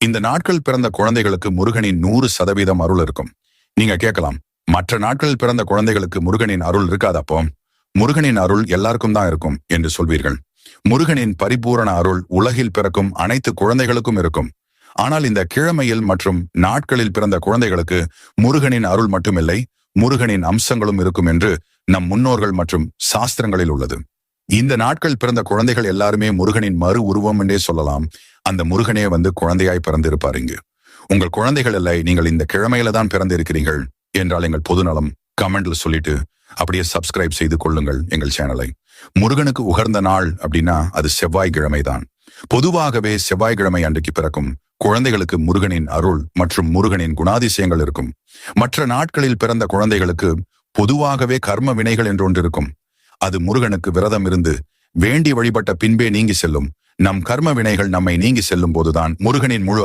இந்த நாட்கள் பிறந்த குழந்தைகளுக்கு முருகனின் 100% அருள் இருக்கும். நீங்க கேட்கலாம், மற்ற நாட்களில் பிறந்த குழந்தைகளுக்கு முருகனின் அருள் இருக்காதப்போ? முருகனின் அருள் எல்லாருக்கும் தான் இருக்கும் என்று சொல்வீர்கள். முருகனின் பரிபூரண அருள் உலகில் பிறக்கும் அனைத்து குழந்தைகளுக்கும் இருக்கும். ஆனால் இந்த கிழமையில் மற்றும் நாட்களில் பிறந்த குழந்தைகளுக்கு முருகனின் அருள் மட்டுமில்லை, முருகனின் அம்சங்களும் இருக்கும் என்று நம் முன்னோர்கள் மற்றும் சாஸ்திரங்களில் உள்ளது. இந்த நாட்கள் பிறந்த குழந்தைகள் எல்லாருமே முருகனின் மறு உருவம் என்றே சொல்லலாம். அந்த முருகனே குழந்தையாய் பிறந்திருப்பார் இங்கு. உங்கள் குழந்தைகள் இல்லை, நீங்கள் இந்த கிழமையில தான் பிறந்து இருக்கிறீர்கள் என்றால் எங்கள் பொதுநலம் கமெண்ட்ல சொல்லிட்டு அப்படியே சப்ஸ்கிரைப் செய்து கொள்ளுங்கள் எங்கள் சேனலை. முருகனுக்கு உகர்ந்த நாள் அப்படின்னா அது செவ்வாய்க்கிழமை தான். பொதுவாகவே செவ்வாய்க்கிழமை அன்றைக்கு பிறக்கும் குழந்தைகளுக்கு முருகனின் அருள் மற்றும் முருகனின் குணாதிசயங்கள் இருக்கும். மற்ற நாட்களில் பிறந்த குழந்தைகளுக்கு பொதுவாகவே கர்ம வினைகள் என்று ஒன்று இருக்கும். அது முருகனுக்கு விரதம் இருந்து வேண்டி வழிபட்ட பின்பே நீங்கி செல்லும். நம் கர்ம வினைகள் நம்மை நீங்கி செல்லும் போதுதான் முருகனின் முழு